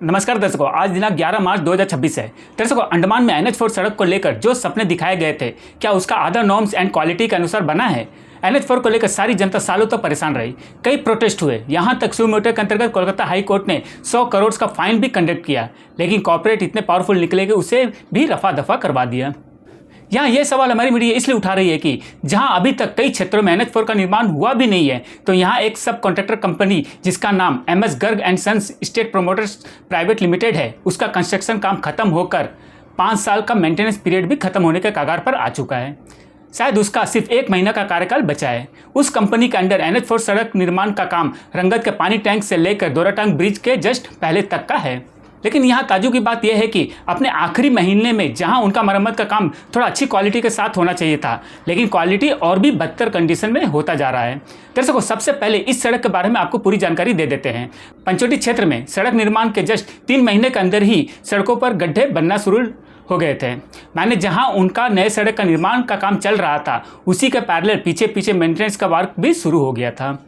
नमस्कार दर्शकों, आज दिनांक 11 मार्च 2026 है। दर्शकों, अंडमान में NH4 सड़क को लेकर जो सपने दिखाए गए थे, क्या उसका आधा नॉर्म्स एंड क्वालिटी के अनुसार बना है? NH4 को लेकर सारी जनता सालों तक परेशान रही। कई प्रोटेस्ट हुए, यहां तक शिव मोटर के अंतर्गत कोलकाता हाई कोर्ट ने 100 करोड़ का फाइन भी कंडक्ट किया, लेकिन कॉर्पोरेट इतने पावरफुल निकले कि उसे भी रफा दफा करवा दिया। यहाँ ये सवाल हमारी मीडिया इसलिए उठा रही है कि जहाँ अभी तक कई क्षेत्रों में NH4 का निर्माण हुआ भी नहीं है, तो यहाँ एक सब कॉन्ट्रैक्टर कंपनी जिसका नाम MS Garg and sons estate promoters private limited है, उसका कंस्ट्रक्शन काम खत्म होकर 5 साल का मेंटेनेंस पीरियड भी खत्म होने के कगार पर आ चुका है। शायद उसका सिर्फ 1 महीना का कार्यकाल बचा है। उस कंपनी के अंडर NH4 सड़क निर्माण का काम रंगत के पानी टैंक से लेकर दोराटांग ब्रिज के जस्ट पहले तक का है। लेकिन यहाँ ताज्जुब की बात यह है कि अपने आखिरी महीने में जहाँ उनका मरम्मत का काम थोड़ा अच्छी क्वालिटी के साथ होना चाहिए था, लेकिन क्वालिटी और भी बदतर कंडीशन में होता जा रहा है। दर्शकों, सबसे पहले इस सड़क के बारे में आपको पूरी जानकारी दे देते हैं। पंचोटी क्षेत्र में सड़क निर्माण के जस्ट 3 महीने के अंदर ही सड़कों पर गड्ढे बनना शुरू हो गए थे। मैंने जहां उनका नए सड़क का निर्माण का काम चल रहा था, उसी के पैरेलल पीछे पीछे मेंटेनेंस का वर्क भी शुरू हो गया था।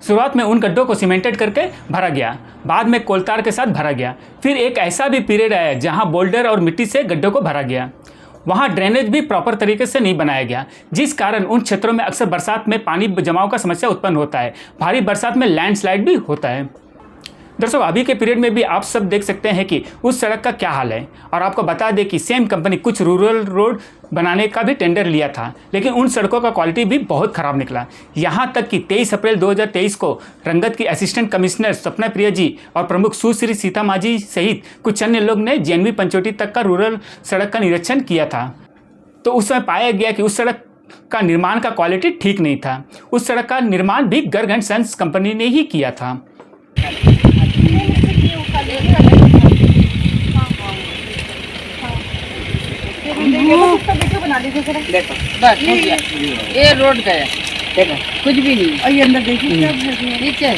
शुरुआत में उन गड्ढों को सीमेंटेड करके भरा गया, बाद में कोलतार के साथ भरा गया। फिर एक ऐसा भी पीरियड आया जहां बोल्डर और मिट्टी से गड्ढों को भरा गया। वहां ड्रेनेज भी प्रॉपर तरीके से नहीं बनाया गया, जिस कारण उन क्षेत्रों में अक्सर बरसात में पानी जमाव का समस्या उत्पन्न होता है। भारी बरसात में लैंडस्लाइड भी होता है। दर्शकों, अभी के पीरियड में भी आप सब देख सकते हैं कि उस सड़क का क्या हाल है। और आपको बता दें कि सेम कंपनी कुछ रूरल रोड बनाने का भी टेंडर लिया था, लेकिन उन सड़कों का क्वालिटी भी बहुत ख़राब निकला। यहाँ तक कि 23 अप्रैल 2023 को रंगत की असिस्टेंट कमिश्नर स्वप्ना प्रिया जी और प्रमुख सुश्री सीता मांझी सहित कुछ अन्य लोग ने JNV पंचोटी तक का रूरल सड़क का निरीक्षण किया था। तो उस समय पाया गया कि उस सड़क का निर्माण का क्वालिटी ठीक नहीं था। उस सड़क का निर्माण भी गर्ग एंड सन्स कंपनी ने ही किया था। बना लीजिए जरा। देखो बस हो गया, ये रोड गया, देखो कुछ भी नहीं। और ये अंदर देखिए क्या भर गया। ठीक है,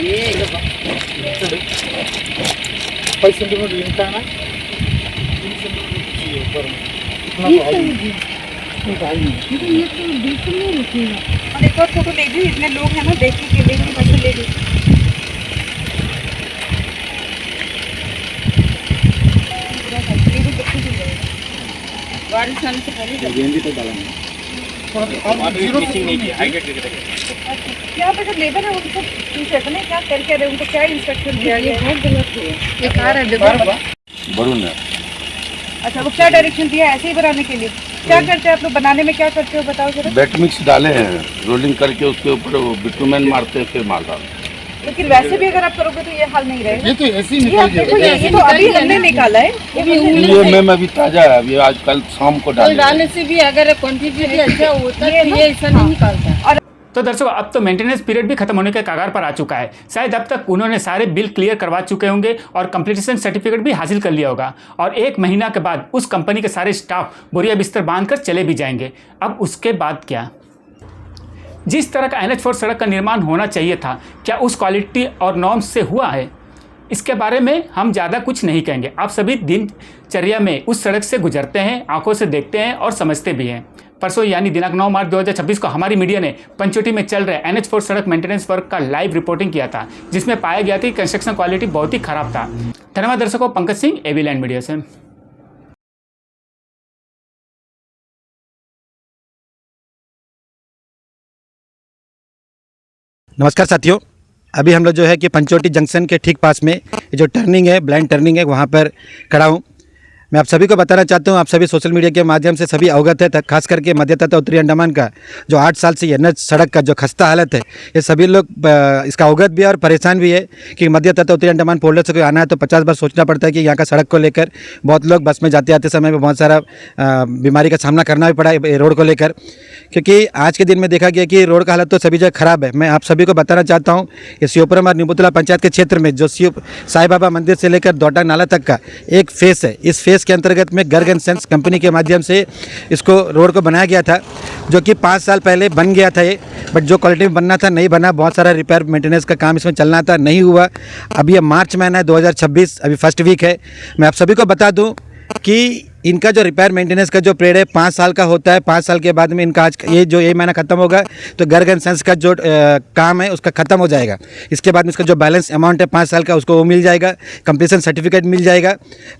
ये पैसे तो लिखता ना, ये तो बिल्कुल नहीं रुकेगा। और एक और फोटो ले लीजिए, इतने लोग हैं ना, देखने के लिए पैसे ले लीजिए। बारिश आने से पहले तो डाला यहाँ पे जो लेबर है उनको पूछे ना क्या करके रहे, उनको क्या इंस्ट्रक्शन दिया गया है? गलत है, ये कार है वरुण है। अच्छा, वो क्या डायरेक्शन दिया ऐसे ही बनाने के लिए? क्या करते हैं आप लोग बनाने में, क्या करते हो बताओ जरा। बेट मिक्स डाले हैं, रोलिंग करके उसके ऊपर बिटुमेन मारते हैं, फिर माल डालते हैं। लेकिन वैसे भी अगर आप करोगे तो ये हाल नहीं रहेगा। ये तो ऐसे ही निकल गया, ये तो अभी हमने निकाला है। ये मैम अभी ताजा है, अभी आज कल शाम को डालने से भी अगर क्वांटिटी अच्छा होता है तो ये ऐसा नहीं निकालता। तो दर्शकों, अब तो मेंटेनेंस पीरियड भी खत्म होने के कगार पर आ चुका है। शायद अब तक उन्होंने सारे बिल क्लियर करवा चुके होंगे और कंप्लीटेशन सर्टिफिकेट भी हासिल कर लिया होगा। और 1 महीना के बाद उस कंपनी के सारे स्टाफ बोरिया बिस्तर बांधकर चले भी जाएंगे। अब उसके बाद क्या? जिस तरह का NH4 सड़क का निर्माण होना चाहिए था, क्या उस क्वालिटी और नॉर्म्स से हुआ है? इसके बारे में हम ज़्यादा कुछ नहीं कहेंगे। आप सभी दिनचर्या में उस सड़क से गुजरते हैं, आंखों से देखते हैं और समझते भी हैं। परसों यानी दिनांक 9 मार्च 2026 को हमारी मीडिया ने पंचोटी में चल रहे NH4 सड़क मेंटेनेंस वर्क का लाइव रिपोर्टिंग किया था, जिसमें पाया गया था कि कंस्ट्रक्शन क्वालिटी बहुत ही खराब था। धन्यवाद दर्शकों। Pankaj Singh, AV land media से। नमस्कार साथियों, अभी हम लोग जो है कि पंचोटी जंक्शन के ठीक पास में ये जो टर्निंग है, ब्लाइंड टर्निंग है, वहाँ पर खड़ा हूँ। मैं आप सभी को बताना चाहता हूँ, आप सभी सोशल मीडिया के माध्यम से सभी अवगत है, खास करके मध्य तथा उत्तरी अंडमान का जो 8 साल से NH सड़क का जो खस्ता हालत है, ये सभी लोग इसका अवगत भी है और परेशान भी है कि मध्य तथा उत्तरी अंडमान फोल्डर से कोई आना है तो 50 बार सोचना पड़ता है कि यहाँ का सड़क को लेकर। बहुत लोग बस में जाते आते समय में बहुत सारा बीमारी का सामना करना भी पड़ा है रोड को लेकर, क्योंकि आज के दिन में देखा गया कि रोड का हालत तो सभी जगह खराब है। मैं आप सभी को बताना चाहता हूँ कि शिवपुरम और निबुतला पंचायत के क्षेत्र में जो साईं बाबा मंदिर से लेकर दोटांग नाला तक का एक फेस है, इस फेस के अंतर्गत में गर्ग एंड सन्स कंपनी के माध्यम से इसको रोड को बनाया गया था, जो कि 5 साल पहले बन गया था ये, बट जो क्वालिटी में बनना था नहीं बना। बहुत सारा रिपेयर मेंटेनेंस का काम इसमें चलना था, नहीं हुआ। अभी ये मार्च महीना है 2026, अभी फर्स्ट वीक है। मैं आप सभी को बता दूं कि इनका जो रिपेयर मेंटेनेंस का जो पीरियड है 5 साल का होता है। 5 साल के बाद में इनका आज ये महीना ख़त्म होगा तो गर्ग एंड सन्स का जो काम है उसका ख़त्म हो जाएगा। इसके बाद में इसका जो बैलेंस अमाउंट है 5 साल का उसको वो मिल जाएगा, कंप्लीशन सर्टिफिकेट मिल जाएगा।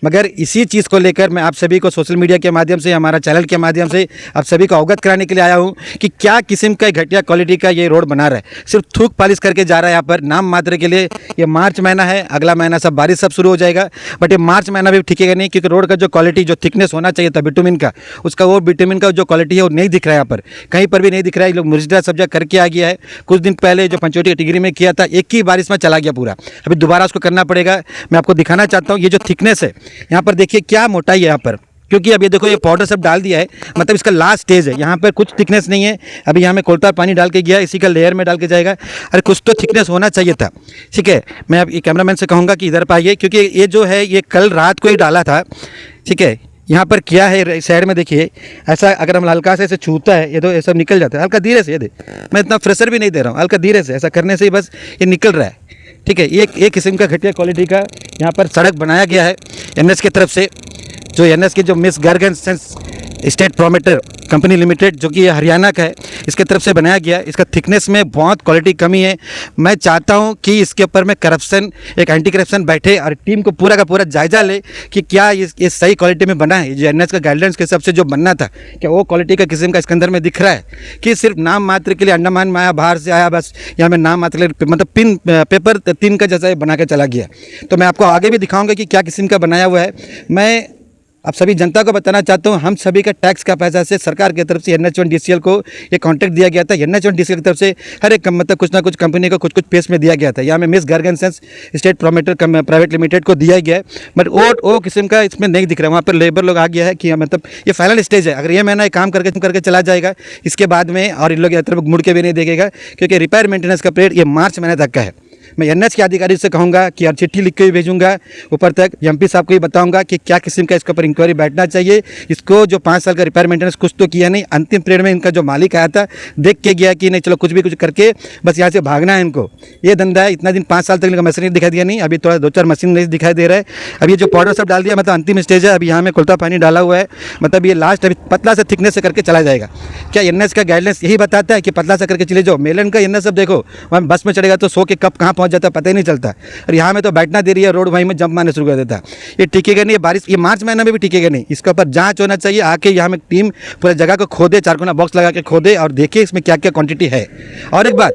मगर इसी चीज़ को लेकर मैं आप सभी को सोशल मीडिया के माध्यम से, हमारा चैनल के माध्यम से आप सभी को अवगत कराने के लिए आया हूँ कि क्या किस्म का घटिया क्वालिटी का ये रोड बना रहा है। सिर्फ थूक पॉलिश करके जा रहा है यहाँ पर, नाम मात्र के लिए। ये मार्च महीना है, अगला महीना सब बारिश सब शुरू हो जाएगा, बट ये मार्च महीना भी टिकेगा नहीं, क्योंकि रोड का जो क्वालिटी, जो थिकनेस होना चाहिए था बिटुमिन का, उसका वो बिटुमिन का जो क्वालिटी है वो नहीं दिख रहा है। यहाँ पर कहीं पर भी नहीं दिख रहा है। ये लोग मुजरा सब्जा करके आ गया है। कुछ दिन पहले जो पंचवटी कैटेगरी में किया था, एक ही बारिश में चला गया पूरा। अभी दोबारा उसको करना पड़ेगा। मैं आपको दिखाना चाहता हूँ ये जो थिकनेस है यहाँ पर, देखिए क्या मोटाई है यहाँ पर, क्योंकि अब ये देखो ये पाउडर सब डाल दिया है, मतलब इसका लास्ट स्टेज है। यहाँ पर कुछ थिकनेस नहीं है। अभी यहाँ में कोलतार पानी डाल के गया, इसी का लेयर में डाल के जाएगा। अरे कुछ तो थिकनेस होना चाहिए था, ठीक है। मैं अब कैमरामैन से कहूँगा कि इधर पर आइए, क्योंकि ये जो है ये कल रात को ही डाला था, ठीक है। यहाँ पर क्या है साइड में देखिए, ऐसा अगर हम हल्का से ऐसे छूता है ये तो ये सब निकल जाता है। हल्का धीरे से, ये दे, मैं इतना प्रेशर भी नहीं दे रहा हूँ, हल्का धीरे से ऐसा करने से ही बस ये निकल रहा है, ठीक है। एक किस्म का घटिया क्वालिटी का यहाँ पर सड़क बनाया गया है NS की तरफ से। जो NS की जो miss Garg and sons estate promoter company limited, जो कि हरियाणा का है, इसके तरफ से बनाया गया। इसका थिकनेस में बहुत क्वालिटी कमी है। मैं चाहता हूं कि इसके ऊपर में करप्शन, एक एंटी करप्शन बैठे और टीम को पूरा का पूरा जायजा ले कि क्या ये सही क्वालिटी में बना है। जो NS का गाइडलाइंस के हिसाब से जो बनना था, क्या वो क्वालिटी का किस्म का इसके अंदर में दिख रहा है, कि सिर्फ नाम मात्र के लिए अंडमान में आया, बाहर से आया, बस यहाँ में नाम मात्र के लिए, मतलब पिन पेपर 3 का जैसा बना के चला गया। तो मैं आपको आगे भी दिखाऊँगा कि क्या किस्म का बनाया हुआ है। मैं आप सभी जनता को बताना चाहता हूँ, हम सभी का टैक्स का पैसा से सरकार की तरफ से NH1DCL को ये कॉन्ट्रैक्ट दिया गया था। NH1DCL की तरफ से हर एक मतलब कुछ ना कुछ कंपनी को कुछ पेस में दिया गया था। यहाँ में miss Garg and sons estate promoter private limited को दिया गया है, बट वो किस्म का इसमें नहीं दिख रहा है। वहाँ पर लेबर लोग आ गया है कि मतलब ये फाइनल स्टेज है। अगर ये महीना काम करके चला जाएगा, इसके बाद में और इन लोग इस तरफ मुड़ के भी नहीं देखेगा, क्योंकि रिपेयर मेंटेनेंस का पीरियड ये मार्च महीने तक का है। मैं NH के अधिकारी से कहूँगा कि यार चिट्ठी लिख के भी भेजूँगा ऊपर तक, MP साहब को भी बताऊँगा कि क्या किस्म का इसके ऊपर इंक्वायरी बैठना चाहिए। इसको जो 5 साल का रिपेयर मेंटेनेंस कुछ तो किया नहीं, अंतिम पीरियड में इनका जो मालिक आया था देख के गया कि नहीं चलो कुछ करके बस यहाँ से भागना है इनको, ये धंधा है। इतना दिन 5 साल तक इनका मशीन दिखाई दिया नहीं, अभी थोड़ा 2-4 मशीन नहीं दिखाई दे रहा है। अभी ये जो पाउडर सब डाल दिया, मतलब अंतिम स्टेज है। अभी यहाँ में कोलता पानी डाला हुआ है, मतलब ये लास्ट अभी पतला से थिकनेस से करके चला जाएगा। क्या NH का गाइडलाइंस यही बताता है कि पतला से करके चले जाओ? मेलन का NH सब देखो, वहाँ बस में चढ़ेगा तो 100 के कब कहाँ पहुँच जाता है पता ही नहीं चलता। और यहाँ में तो बैठना दे रही है, रोड वहीं में जंप मारने शुरू कर देता है। ये टिकेगा नहीं, बारिश ये मार्च महीना में भी टिकेगा नहीं। इसके ऊपर जांच होना चाहिए। आके यहाँ में टीम पूरे जगह को खोदे, 4 कोना बॉक्स लगा के खोदे और देखिए इसमें क्या क्या क्वांटिटी है। और एक बात,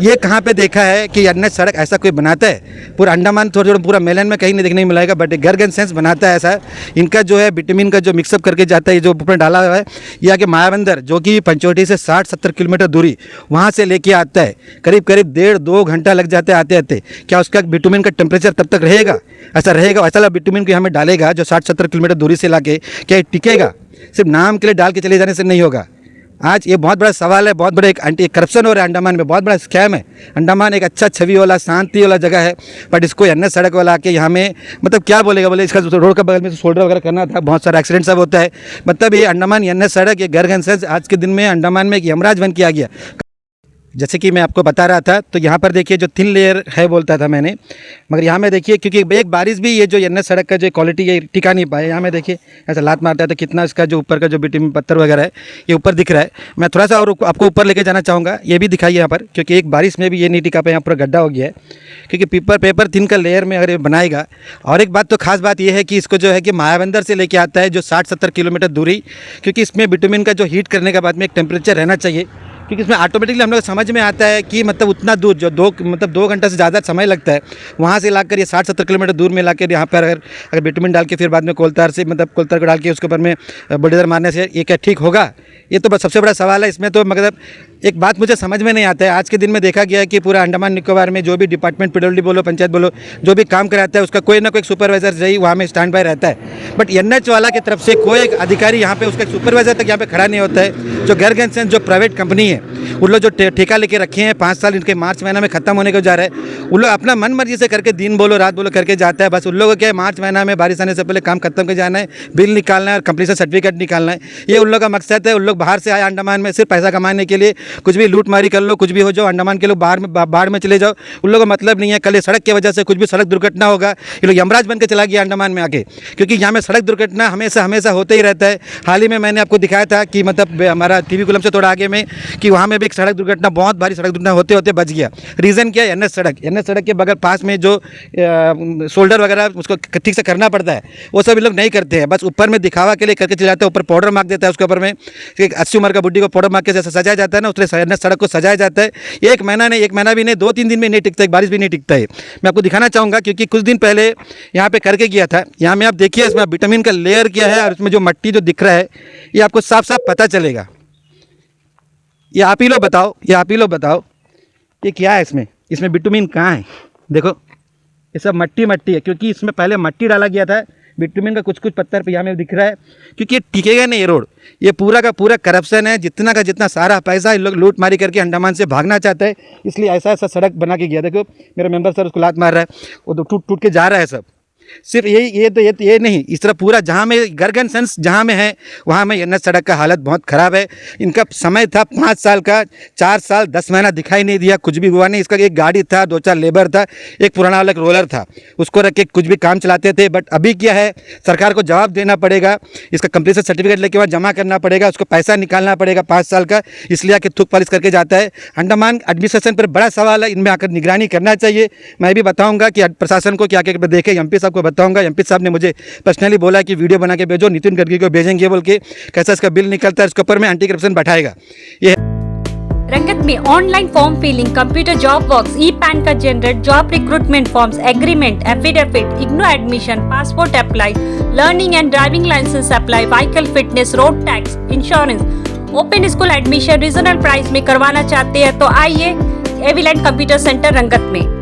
ये कहाँ पे देखा है कि NH सड़क ऐसा कोई बनाता है? पूरा अंडमान थोड़ा पूरा मेलन में कहीं नहीं देखने को मिलेगा, बट गर्ग एंड सन्स बनाता है ऐसा। इनका जो है विटामिन का जो मिक्सअप करके जाता है, जो ऊपर डाला हुआ है, ये आके मायाबंदर जो कि पंचवटी से 60-70 किलोमीटर दूरी वहाँ से लेके आता है। करीब 1.5-2 घंटा लग जाते हैं आते आते। क्या उसका विटामिन का टेम्परेचर तब तक रहेगा? ऐसा रहेगा? ऐसा विटामिन को हमें डालेगा जो 60-70 किलोमीटर दूरी से लाके, क्या ये टिकेगा? सिर्फ नाम के लिए डाल के चले जाने से नहीं होगा। आज ये बहुत बड़ा सवाल है, बहुत बड़ा एक एंटी करप्शन हो रहा है अंडमान में, बहुत बड़ा स्कैम है। अंडमान एक अच्छा छवि वाला शांति वाला जगह है, बट इसको NH सड़क वाला आके यहाँ में मतलब क्या बोलेगा, बोले इसका रोड का बगल में शोल्डर वगैरह करना था, बहुत सारा एक्सीडेंट सब होता है। मतलब ये अंडमान NH सड़क, ये गर्ग एंड सन्स आज के दिन में अंडमान में एक यमराज बन के आ गया। जैसे कि मैं आपको बता रहा था, तो यहाँ पर देखिए जो थिन लेयर है बोलता था मैंने, मगर यहाँ में देखिए क्योंकि एक बारिश भी ये जो NH सड़क का जो क्वालिटी है टिका नहीं पाया। यहाँ में देखिए ऐसा लात मारता है तो कितना इसका जो ऊपर का जो बिटुमिन पत्थर वगैरह है ये ऊपर दिख रहा है। मैं थोड़ा सा और आपको ऊपर लेके जाना चाहूँगा, ये भी दिखाइए यहाँ पर, क्योंकि एक बारिश में भी ये नहीं टिका पाया, यहाँ पर गड्ढा हो गया है, क्योंकि पेपर थिन का लेयर में अगर ये बनाएगा। और एक बात तो खास बात ये है कि इसको जो है कि मायाबंदर से लेके आता है जो 60-70 किलोमीटर दूरी, क्योंकि इसमें विटामिन का जो हीट करने के बाद में एक टेम्परेचर रहना चाहिए, क्योंकि इसमें ऑटोमेटिकली हम लोग समझ में आता है कि मतलब उतना दूर जो 2 घंटा से ज़्यादा समय लगता है, वहाँ से लाकर ये 60-70 किलोमीटर दूर में लाकर यहाँ पर अगर विटामिन डाल के फिर बाद में कोलतार से मतलब कोलतार को डाल के उसके ऊपर में बुलडोजर मारने से ये क्या ठीक होगा? ये तो बस सबसे बड़ा सवाल है इसमें। तो मतलब एक बात मुझे समझ में नहीं आता है, आज के दिन में देखा गया है कि पूरा अंडमान निकोबार में जो भी डिपार्टमेंट PWD बोलो, पंचायत बोलो, जो भी काम कराता है उसका कोई ना कोई सुपरवाइजर सही वहाँ में स्टैंड बाय रहता है, बट NH वाला की तरफ से कोई एक अधिकारी यहाँ पे उसका सुपरवाइजर तक यहाँ पे खड़ा नहीं होता है। जो गर्ग एंड सन्स जो प्राइवेट कंपनी है उन लोग जो ठेका लेके रखे हैं 5 साल, इनके मार्च महीना में ख़त्म होने को जा रहा है। उन लोग अपना मन मर्जी से करके दिन बोलो रात बोलो करके जाता है। बस उन लोगों को क्या है, मार्च महीना में बारिश आने से पहले काम खत्म कर जाना है, बिल निकालना है और कंप्लीशन सर्टिफिकेट निकालना है। ये उन लोग का मकसद है। उन लोग बाहर से आए अंडमान में सिर्फ पैसा कमाने के लिए, कुछ भी लूट मारी कर लो, कुछ भी हो जाओ, अंडमान के लोग बाहर में चले जाओ। उन लोगों का मतलब नहीं है कल ये सड़क की वजह से कुछ भी सड़क दुर्घटना होगा, ये लोग यमराज बन के चला गया अंडमान में आके, क्योंकि यहाँ में सड़क दुर्घटना हमेशा होते ही रहता है। हाल ही में मैंने आपको दिखाया था कि मतलब हमारा टीवी कुलम से थोड़ा आगे में कि वहाँ में भी एक सड़क दुर्घटना, बहुत भारी सड़क दुर्घटना होते होते बच गया। रीज़न क्या है? एनएच सड़क के बगल पास में जो शोल्डर वगैरह उसको ठीक से करना पड़ता है, वो सब लोग नहीं करते हैं। बस ऊपर में दिखावा के लिए करके चले जाते हैं, ऊपर पाउडर मार्क देता है, उसके ऊपर में 80 उम्र का बुड्ढी को पाउडर मार्क के जैसे सजाया जाता है ना, उस तरह सड़क को सजाया जाता है। एक महीना भी नहीं 2-3 दिन में नहीं टिकता है, बारिश भी नहीं टिकता है। मैं आपको दिखाना चाहूँगा क्योंकि कुछ दिन पहले यहाँ पे करके गया था। यहाँ में आप देखिए, इसमें विटामिन का लेयर क्या है और इसमें जो मट्टी जो दिख रहा है ये आपको साफ साफ पता चलेगा। ये आप ही लोग बताओ ये क्या है? इसमें विटामिन कहाँ है? देखो ये सब मट्टी है, क्योंकि इसमें पहले मट्टी डाला गया था। विटामिन का कुछ पत्थर पे यहाँ में दिख रहा है, क्योंकि ये टिकेगा नहीं ये रोड। ये पूरा का पूरा करप्शन है, जितना का जितना सारा पैसा इन लोग लूट मारी करके अंडमान से भागना चाहते हैं, इसलिए ऐसा सड़क बना के गया। देखो मेरा मेंबर सर उसको लात मार रहा है, वो तो टूट के जा रहा है सब। सिर्फ ये नहीं, इस तरह पूरा जहाँ में गर्गनसेंस जहाँ में है वहाँ में एनएच सड़क का हालत बहुत ख़राब है। इनका समय था 5 साल का, 4 साल 10 महीना दिखाई नहीं दिया, कुछ भी हुआ नहीं। इसका एक गाड़ी था, 2-4 लेबर था, एक पुराना वाला रोलर था, उसको रख के कुछ भी काम चलाते थे। बट अभी क्या है, सरकार को जवाब देना पड़ेगा, इसका कंप्लीशन सर्टिफिकेट लेके बाद जमा करना पड़ेगा, उसको पैसा निकालना पड़ेगा 5 साल का, इसलिए आके थूक पालिश करके जाता है। अंडमान एडमिनिस्ट्रेशन पर बड़ा सवाल है, इनमें आकर निगरानी करना चाहिए। मैं भी बताऊँगा कि प्रशासन को क्या क्या देखे, एमपी साहब को बताऊंगा। एमपी साहब ने मुझे पर्सनली बोला कि वीडियो बना के भेजो, नितिन गडकरी को भेजेंगे बोल के, कैसा इसका बिल निकलता है उसके ऊपर में एंटी करप्शन बैठाएगा। ये रंगत में online form filling, computer job works, e PAN का generate, job recruitment forms, agreement, affidavit, IGNOU admission, passport apply, learning and driving licence apply, vehicle fitness, road tax, insurance, open school admission regional price में करवाना चाहते हैं तो आइए एविलेंट computer centre रंगत में।